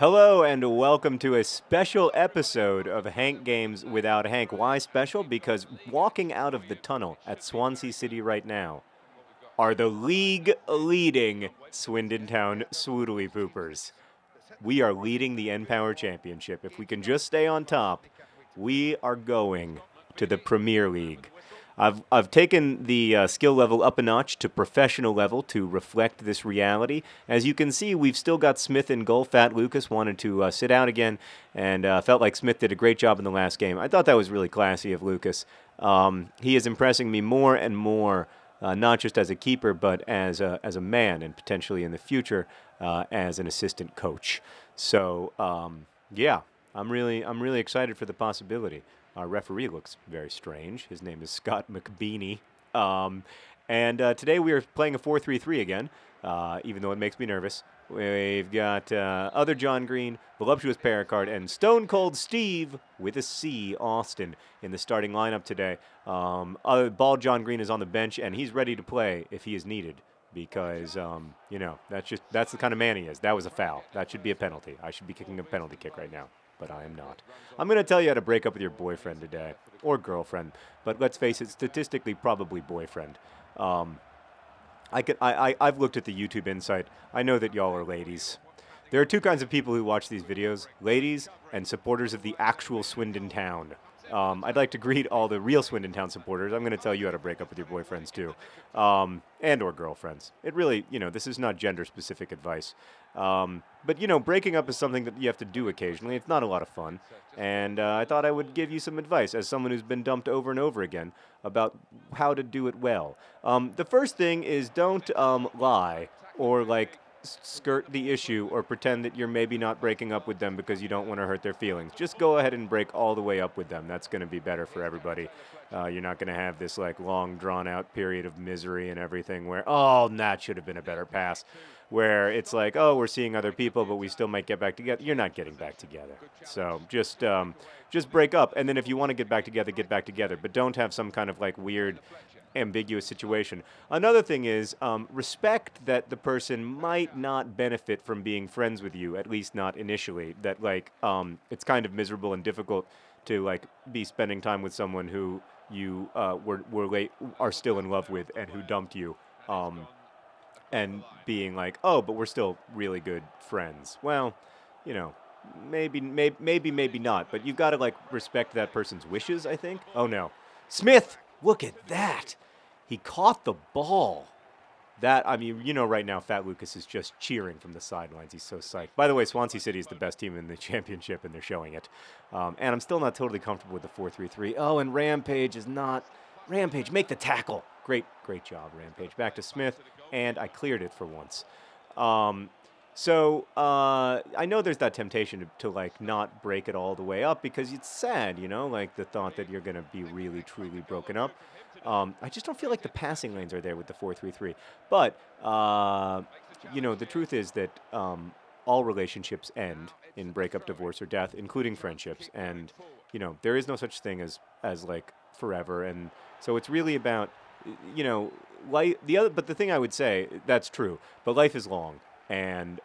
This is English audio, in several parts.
Hello and welcome to a special episode of Hank Games Without Hank. Why special? Because walking out of the tunnel at Swansea City right now are the league-leading Swindon Town Swoodilypoopers. We are leading the N-Power Championship. If we can just stay on top, we are going to the Premier League. I've taken the skill level up a notch to professional level to reflect this reality. As you can see, we've still got Smith in goal. Fat Lucas wanted to sit out again and felt like Smith did a great job in the last game. I thought that was really classy of Lucas. He is impressing me more and more, not just as a keeper, but as a man and potentially in the future as an assistant coach. So, yeah, I'm really excited for the possibility. Our referee looks very strange. His name is Scott McBeanie. And today we are playing a 4-3-3 again, even though it makes me nervous. We've got other John Green, Voluptuous Paracard, and Stone Cold Steve with a C, Austin, in the starting lineup today. Bald John Green is on the bench, and he's ready to play if he is needed. Because, that's the kind of man he is. That was a foul. That should be a penalty. I should be kicking a penalty kick right now, but I am not. I'm going to tell you how to break up with your boyfriend today, or girlfriend, but let's face it, statistically, probably boyfriend. I've looked at the YouTube Insight. I know that y'all are ladies. There are two kinds of people who watch these videos, ladies and supporters of the actual Swindon Town. I'd like to greet all the real Swindon Town supporters. I'm going to tell you how to break up with your boyfriends, too, and or girlfriends. It really, this is not gender-specific advice. But, breaking up is something that you have to do occasionally. It's not a lot of fun. And I thought I would give you some advice as someone who's been dumped over and over again about how to do it well. The first thing is don't lie or, skirt the issue or pretend that you're maybe not breaking up with them because you don't want to hurt their feelings. Just go ahead and break all the way up with them. That's going to be better for everybody. You're not going to have this long drawn-out period of misery and everything where, oh, that should have been a better pass, where it's like, oh, we're seeing other people, but we still might get back together. You're not getting back together. So just break up, and then if you want to get back together, but don't have some kind of weird ambiguous situation. Another thing is respect that the person might not benefit from being friends with you, at least not initially. That it's kind of miserable and difficult to be spending time with someone who you are still in love with and who dumped you, and being oh, but we're still really good friends. Well, maybe not. But you've got to respect that person's wishes, I think. Oh no, Smith. Look at that. He caught the ball. Right now, Fat Lucas is just cheering from the sidelines. He's so psyched. By the way, Swansea City is the best team in the championship, and they're showing it. And I'm still not totally comfortable with the 4-3-3. Oh, and Rampage is not. Rampage, make the tackle. Great job, Rampage. Back to Smith, and I cleared it for once. So I know there's that temptation to not break it all the way up because it's sad, the thought that you're going to be really, truly broken up. I just don't feel like the passing lanes are there with the 4-3-3. But, the truth is that all relationships end in breakup, divorce, or death, including friendships. And, there is no such thing as forever. And so it's really about, life. But the thing I would say, that's true, but life is long. And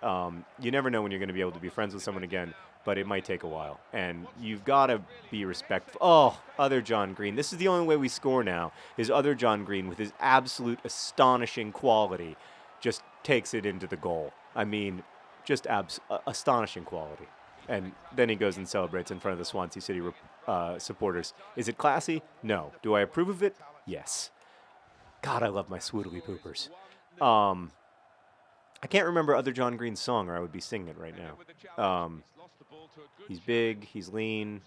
you never know when you're going to be able to be friends with someone again, but it might take a while. And you've got to be respectful. Oh, other John Green. This is the only way we score now, is other John Green, with his absolute astonishing quality, just takes it into the goal. I mean, just astonishing quality. And then he goes and celebrates in front of the Swansea City supporters. Is it classy? No. Do I approve of it? Yes. God, I love my Swoodilypoopers. I can't remember other John Green's song, or I would be singing it right now. He's big, he's lean,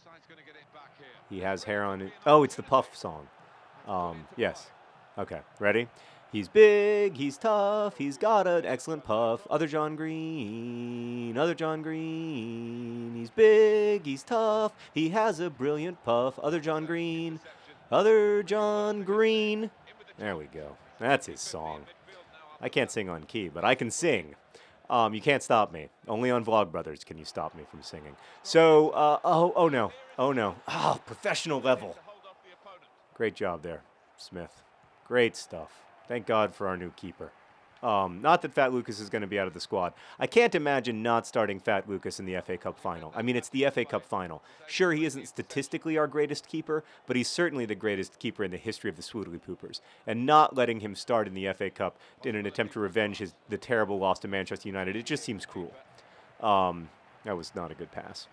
he has hair on it. Oh, it's the Puff song. Yes. Okay, ready? He's big, he's tough, he's got an excellent puff. Other John Green, he's big, he's tough, he has a brilliant puff. Other John Green. There we go. That's his song. I can't sing on key, but I can sing. You can't stop me. Only on Vlogbrothers can you stop me from singing. So, oh no. Oh, professional level. Great job there, Smith. Great stuff. Thank God for our new keeper. Not that Fat Lucas is going to be out of the squad. I can't imagine not starting Fat Lucas in the FA Cup final. I mean, it's the FA Cup final. Sure, he isn't statistically our greatest keeper, but he's certainly the greatest keeper in the history of the Swoodilypoopers. And not letting him start in the FA Cup in an attempt to revenge the terrible loss to Manchester United, it just seems cruel. That was not a good pass.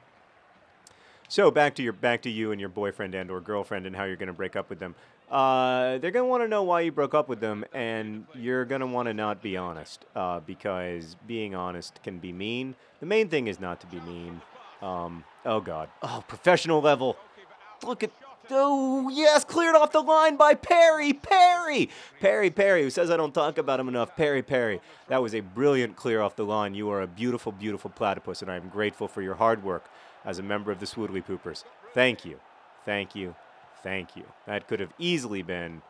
So back to you and your boyfriend and or girlfriend and how you're going to break up with them. They're going to want to know why you broke up with them, and you're going to want to not be honest, because being honest can be mean. The main thing is not to be mean. Oh, God. Oh, professional level. Look at... Oh, yes, cleared off the line by Perry. Perry, who says I don't talk about him enough. Perry. That was a brilliant clear off the line. You are a beautiful, beautiful platypus, and I am grateful for your hard work as a member of the Swoodilypoopers. Thank you. That could have easily been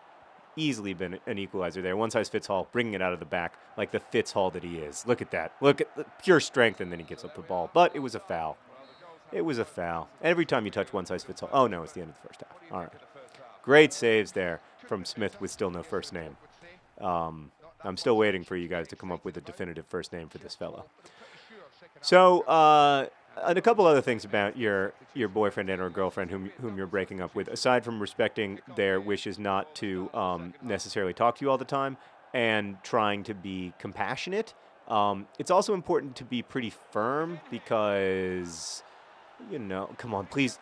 an equalizer there. One size fits all, bringing it out of the back like the Fitz Hall that he is. Look at that. Look at the pure strength, and then he gets up the ball. But it was a foul. Every time you touch one size fits all. Oh, no, it's the end of the first half. All right. Great saves there from Smith with still no first name. I'm still waiting for you guys to come up with a definitive first name for this fellow. So, and a couple other things about your boyfriend and or girlfriend whom you're breaking up with, aside from respecting their wishes not to necessarily talk to you all the time and trying to be compassionate, it's also important to be pretty firm because, you know, come on, please.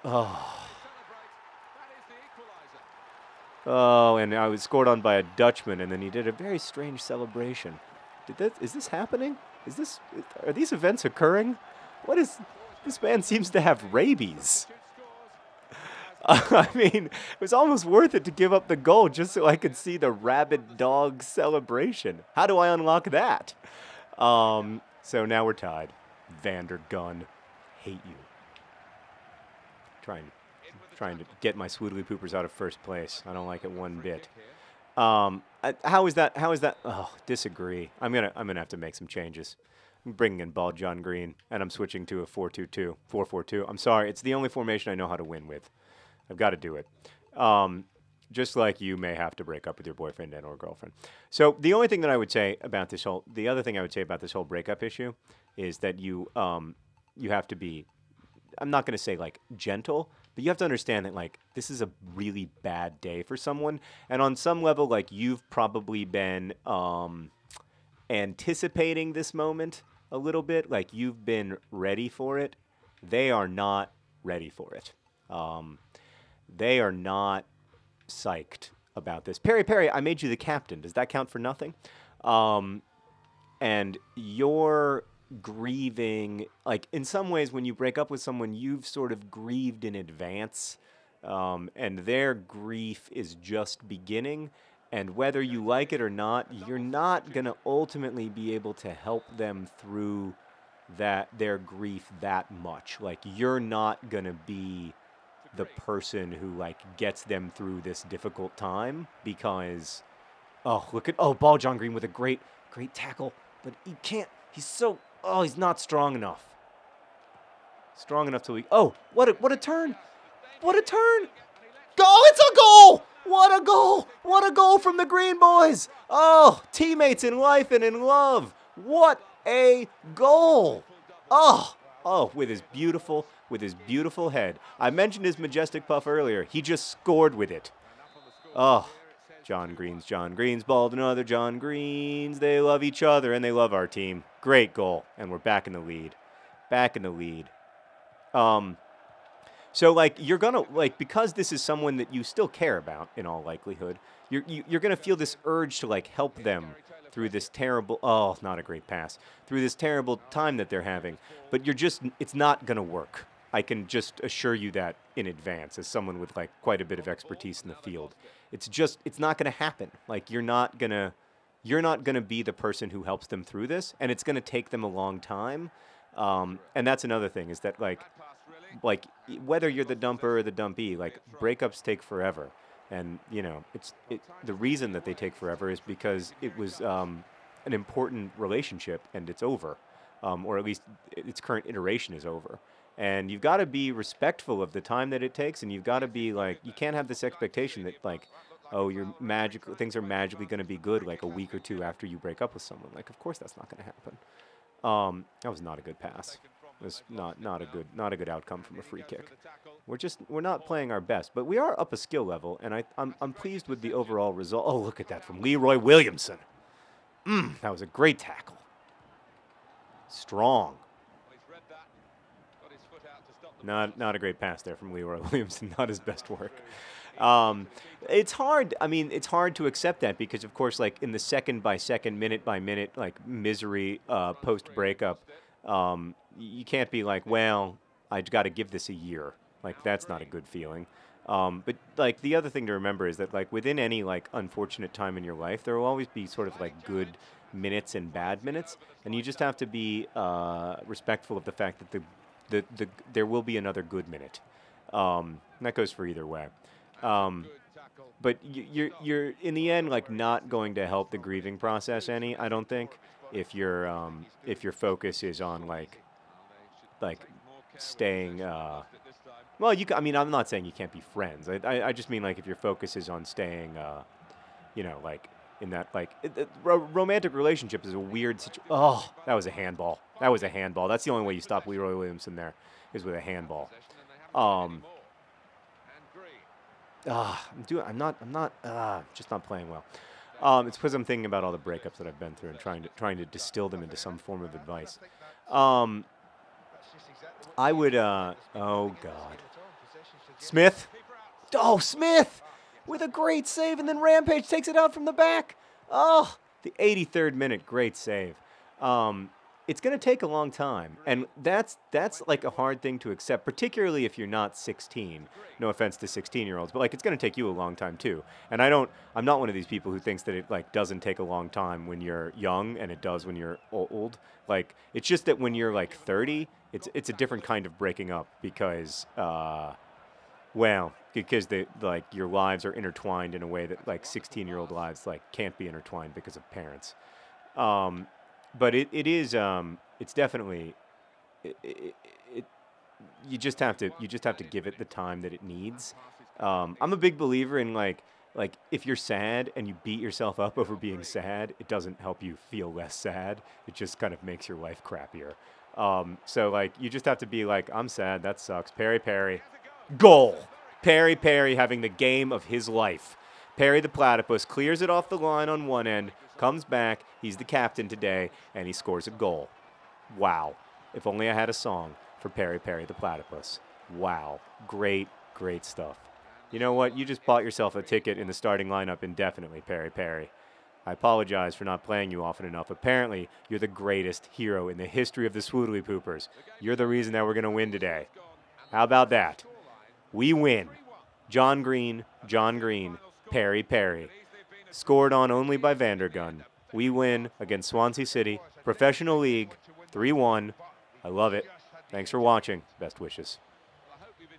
Oh, and I was scored on by a Dutchman, and then he did a very strange celebration. Is this happening? Are these events occurring? What is... This man seems to have rabies. I mean, it was almost worth it to give up the goal just so I could see the rabid dog celebration. How do I unlock that? So now we're tied. Vandergun, hate you. Trying to get my Swoodilypoopers out of first place. I don't like it one bit. How is that? Oh, disagree. I'm gonna have to make some changes. I'm bringing in Ball John Green, and I'm switching to a 4-2-2, 4-4-2. I'm sorry, it's the only formation I know how to win with. I've got to do it. Just like you may have to break up with your boyfriend and or girlfriend. So the only thing that I would say about the other thing I would say about this whole breakup issue is that you have to be, I'm not going to say like gentle, but you have to understand that like this is a really bad day for someone, and on some level like you've probably been anticipating this moment a little bit, like you've been ready for it. They are not ready for it. They are not psyched about this. Perry, I made you the captain. Does that count for nothing? And you're grieving, like in some ways when you break up with someone, you've sort of grieved in advance, and their grief is just beginning. And whether you like it or not, you're not going to ultimately be able to help them through their grief that much. Like, you're not going to be the person who, like, gets them through this difficult time because, Ball John Green with a great tackle. But he can't, he's not strong enough. Strong enough to, what a turn. What a turn. Oh, it's a goal. What a goal! What a goal from the Green Boys! Oh, teammates in life and in love. What a goal! Oh, with his beautiful head. I mentioned his majestic puff earlier. He just scored with it. Oh, John Green's balled another John Green's. They love each other and they love our team. Great goal, and we're back in the lead. So, like, you're going to, like, because this is someone that you still care about, in all likelihood, you're going to feel this urge to, like, help them through this terrible, not a great pass, through this terrible time that they're having. But it's not going to work. I can just assure you that in advance, as someone with, like, quite a bit of expertise in the field. It's not going to happen. Like, you're not going to be the person who helps them through this, and it's going to take them a long time. And that's another thing, is that, like, whether you're the dumper or the dumpee, like, breakups take forever. And, you know, the reason that they take forever is because it was an important relationship and it's over. Or at least its current iteration is over. And you've got to be respectful of the time that it takes, and you've got to be, like, you can't have this expectation that, like, oh, things are magically going to be good like a week or two after you break up with someone. Like, of course that's not going to happen. That was not a good pass. It was not a good outcome from a free kick. We're not playing our best, but we are up a skill level, and I'm pleased with the overall result. Oh, look at that from Leroy Williamson. That was a great tackle. Strong. Not a great pass there from Leroy Williamson. Not his best work. It's hard. I mean, it's hard to accept that because, of course, like in the second by second, minute by minute, like misery post breakup, you can't be like, well, I've got to give this a year. Like that's not a good feeling. But like the other thing to remember is that like within any like unfortunate time in your life, there will always be sort of like good minutes and bad minutes, and you just have to be respectful of the fact that there will be another good minute. And that goes for either way. But you're in the end like not going to help the grieving process any. I don't think if your focus is on like staying. Well, I mean, I'm not saying you can't be friends. I just mean like if your focus is on staying, like in that like romantic relationship is a weird situation. Oh, that was a handball. That was a handball. That's the only way you stop Leroy Williamson there is with a handball. I'm just not playing well. It's because I'm thinking about all the breakups that I've been through and trying to distill them into some form of advice. I would, oh God. Smith. Oh, Smith with a great save, and then Rampage takes it out from the back. Oh, the 83rd minute, great save. It's going to take a long time, and that's like a hard thing to accept, particularly if you're not 16. No offense to 16-year-olds, but like it's going to take you a long time too. And I'm not one of these people who thinks that it like doesn't take a long time when you're young and it does when you're old. Like it's just that when you're like 30, it's a different kind of breaking up because because your lives are intertwined in a way that like 16-year-old lives like can't be intertwined because of parents. But it's definitely you just have to give it the time that it needs. I'm a big believer in like if you're sad and you beat yourself up over being sad, it doesn't help you feel less sad. It just kind of makes your life crappier. So like you just have to be like, I'm sad, that sucks. Perry, goal. Perry having the game of his life. Perry the Platypus clears it off the line on one end, comes back, he's the captain today, and he scores a goal. Wow. If only I had a song for Perry the Platypus. Wow. Great stuff. You know what? You just bought yourself a ticket in the starting lineup indefinitely, Perry. I apologize for not playing you often enough. Apparently, you're the greatest hero in the history of the Swoodilypoopers. You're the reason that we're going to win today. How about that? We win. John Green, Perry. Scored on only by Vandergun. We win against Swansea City, Professional League, 3-1. I love it. Thanks for watching. Best wishes.